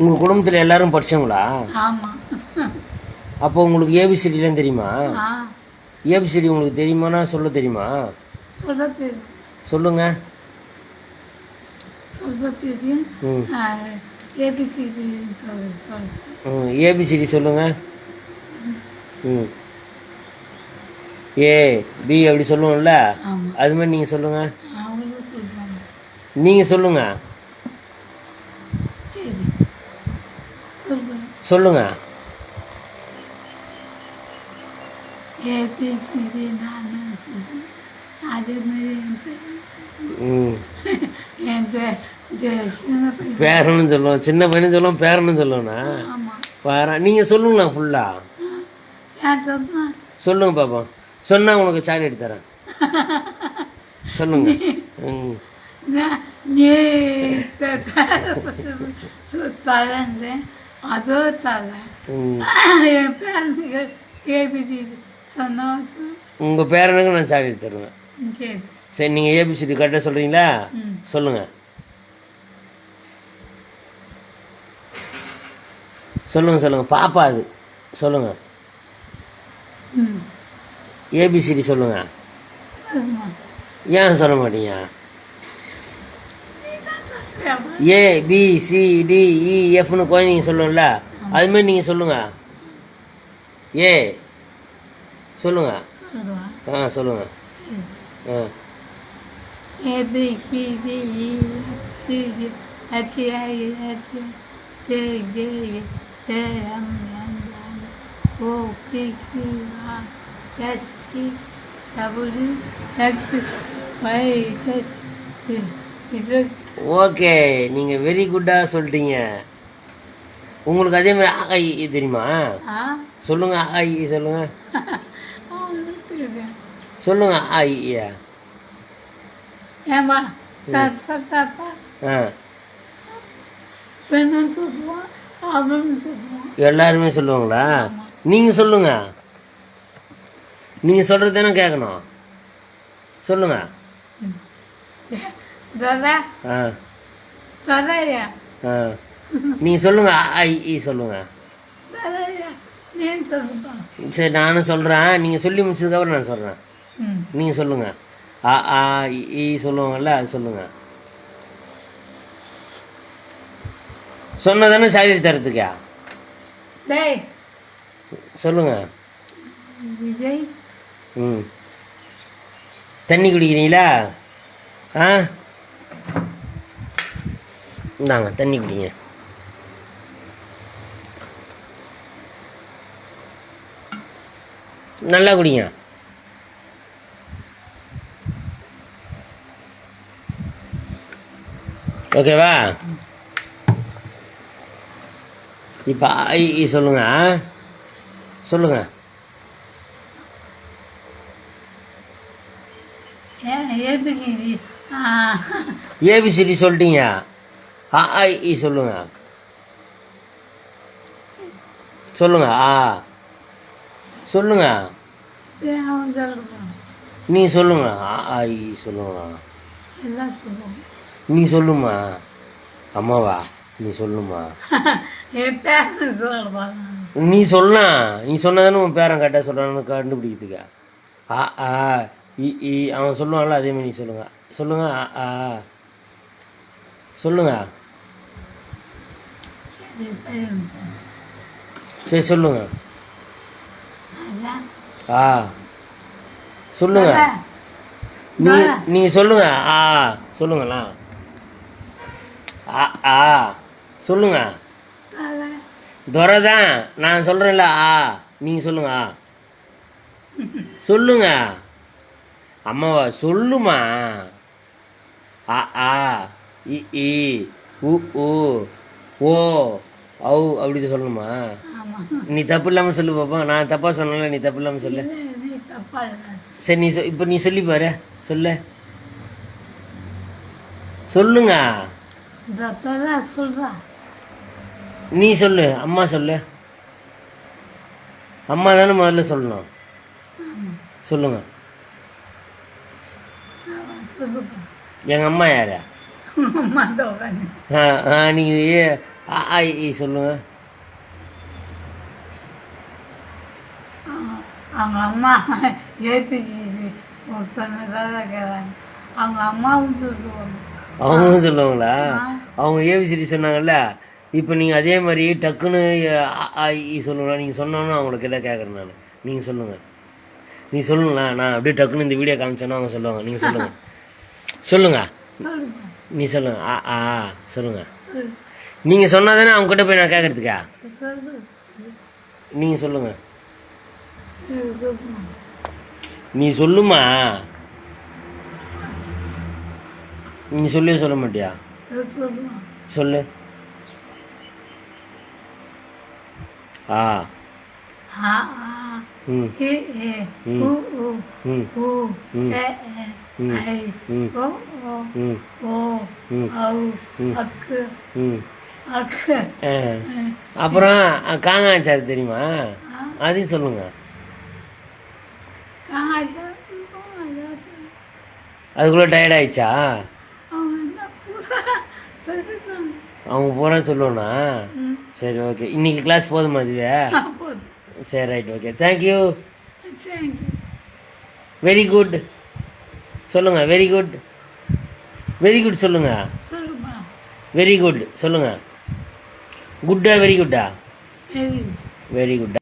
உங்கள் குடும்பத்தில் எல்லாரும் படித்தவங்களா? ஆமாம். அப்போ உங்களுக்கு ஏபிசிடிலாம் தெரியுமா? ஆ ஏபிசிடி உங்களுக்கு தெரியுமானா சொல்ல தெரியுமா? சொல்ல தெரியும். சொல்லுங்க. சொல்ல தெரியும். ம் ஏபிசிடி ஏபிசிடி சொல்லுங்க. ம் ஏ பி அப்படி சொல்லுவோம்ல, ஆமாம். அது மாதிரி நீங்கள் சொல்லுங்கள். அவங்களும் சொல்லுவாங்க. நீங்கள் சொல்லுங்கள். சரி சொல்லுவேன். சொல்லுங்கள். ஏபிசிடி நான் சொல்லுவேன். அதே மாதிரி ம் என் சின்ன பையன் பேரன்னு சொல்லுவோம், சின்ன பையனு சொல்லுவோம், பேரன்னு சொல்லுவோண்ணா. ஆமாம். வேற நீங்கள் சொல்லுங்களா ஃபுல்லாக ஏன் சொன்னேன். சொல்லுங்க பாப்போம். சொன்னால் உனக்கு சாக்லேட் தரேன். சொல்லுங்க. ம் நீ தரேன் அதோ தரேன். ம் என் பேரனுக்கு ஏபிசி சொன்னா உங்கள் பேரனுக்கு நான் சாக்லேட் தருவேன். சரி. சரி, நீங்கள் ஏபிசிடி கரெக்டாக சொல்கிறீங்களா? சொல்லுங்கள். சொல்லுங்கள் பாப்பா அது சொல்லுங்கள். ம் ஏபிசிடி சொல்லுங்கள். சரிம்மா. ஏன் சொல்ல மாட்டீங்க? ஏ பி சி டி இ எஃப்னு குழந்தைங்க சொல்லும்ல, அதுமாரி நீங்கள் சொல்லுங்கள். ஏ சொல்லுங்கள். சொல்லுவா. ஆ சொல்லுங்கள். சரி. ஆ ஏபிசிடி ஓகே, நீங்கள் வெரி குட்டாக சொல்லிட்டீங்க. உங்களுக்கு அதே மாதிரி ஆ இ தெரியுமா? சொல்லுங்கள். ஆ இ சொல்லுங்கள். சொல்லுங்கள் ஆ இ. ஏமா சாப்பா ஆ பெண்ணுன்னு சொல்லுவான், அவனு சொல்லுவான். எல்லாருமே சொல்லுவாங்களா? நீங்கள் சொல்லுங்க. நீங்கள் சொல்கிறது தானே கேட்கணும். சொல்லுங்க. தரா ஆ தரையா ஆ நீங்கள் சொல்லுங்க. ஐ இ சொல்லுங்க. தரையா நீ சொல்லுப்பா. சரி, நானும் சொல்கிறேன். நீங்கள் சொல்லி முடிச்சதுக்கப்புறம் நான் சொல்கிறேன். ம் நீங்கள் சொல்லுங்கள். ஆ ஆ இ சொல்லுவாங்கல்ல, அது சொல்லுங்கள். சொன்னதானே சாக்லேட் தரத்துக்கா? டேய் சொல்லுங்கள். விஜய் ம் தண்ணி குடிக்கிறீங்களா? ஆ இந்தாங்க தண்ணி குடிங்க. நல்லா குடிங்க. ஓகேவா? இப்போ ஐ இ சொல்லுங்க. சொல்லுங்க. ஏபிசிடி ஏபிசிடி சொல்லிட்டீங்க. ஆ ஐ இ சொல்லுங்க. சொல்லுங்க. ஆ சொல்லுங்க. அவன் சொல்லுவான். நீ சொல்லுங்க. ஆ ஐ இ சொல்லுங்க. எல்லாம் சொல்லுவான். நீ சொல்லுமா. அம்மாவா நீ சொல்லுமா. என் பேரன் சொல்லுவான். நீ சொல்லலாம். நீ சொன்னதானே உன் பேரன் கரெக்டாக சொல்கிறான்னு கண்டுபிடிக்கிறதுக்கா. ஆ ஆ இ இ அவன் சொல்லுவான்ல, அதேமாதிரி நீ சொல்லுங்க. சொல்லுங்க. ஆ ஆ சொல்லுங்க. சரி தெரியும் சார். சரி சொல்லுங்க. அதான் ஆ சொல்லுங்க. நீங்கள் சொல்லுங்க. ஆ சொல்லுங்களா. ஆ ஆ சொல்லுங்க. தலை துரை தான் நான் சொல்கிறேன்ல. ஆ நீங்கள் சொல்லுங்க. ஆ சொல்லுங்க. அம்மாவா சொல்லுமா. ஆ ஆ இ இ உ உ ஓ ஔ அப்படி சொல்லணுமா? ஆமாம். நீ தப்பு இல்லாமல் சொல்லு பாப்பா. நான் தப்பாக சொன்னல, நீ தப்பு இல்லாமல் சொல்லு. இல்லை நீ தப்பா இல்லை. சரி, நீ இப்போ நீ சொல்லி பாரு. சொல்லு. சொல்லுங்க. இந்த தொலை சொல்கிறா. நீ சொல்லு. அம்மா சொல்லு. அம்மா தானே முதல்ல சொல்லணும். சொல்லுங்க. சொல்லுப்பா. எங்கள் அம்மா யார்? அம்மா தான் உட்காந்து. நீங்கள் ஆ ஆ இ சொல்லுங்க. அவங்க அம்மா ஏபிசிடி சொன்னதாக கேட்குறாங்க. அவங்க அம்மாவும் சொல்லுவாங்க. அவங்களும் சொல்லுவாங்களா? அவங்க ஏபிசிடி சொன்னாங்கல்ல, இப்போ நீங்கள் அதே மாதிரி டக்குன்னு அ ஆ இ சொல்லுங்களா? நீங்கள் சொன்னோன்னு அவங்களுக்கு எல்லாம் கேட்குறேன் நான். நீங்கள் சொல்லுங்கள். நீ சொல்லுங்களா? நான் அப்படியே டக்குன்னு இந்த வீடியோ காமிச்சோன்னா அவங்க சொல்லுவாங்க. நீங்கள் சொல்லுங்கள். சொல்லுங்கள். சொல்லுங்க நீ சொல்லுங்கள். ஆ ஆ சொல்லுங்கள். சொல்லு நீங்கள் சொன்னால் தானே அவங்ககிட்ட போய் நான் கேட்குறதுக்கா? சொல்லு நீங்கள் சொல்லுங்கள். சொல்லுங்க நீ சொல்லுமா? நீ சொல்லியே சொல்ல மாட்டியா? சொல்லுங்க சொல்லு. ஆ ஆ ம் ஏ ஏ உ உ ம் ஊ ம் ஏ ஏ ஐ ம் ஓ ஓ ம் ஓ ம் ஔ அக்கு ம் அக்கு ஆ. அப்புறம் காங்காச்சாரு தெரியுமா? அதையும் சொல்லுங்க. அதுக்குள்ளே டயர்ட் ஆயிடுச்சா? அவங்க என்ன சொல்லிருக்காங்க. அவங்க போகிறான்னு சொல்லுவோண்ணா? சரி ஓகே. இன்னைக்கு கிளாஸ் போதுமா இதுவே? போதும். சரி ரைட் ஓகே. தேங்க்யூ. சரிங்க. வெரி குட் சொல்லுங்கள். Very good. வெரி குட் சொல்லுங்கள். சொல்லுமா வெரி குட் சொல்லுங்கள். குட்டா வெரி குட்டா? சரி வெரி குட்.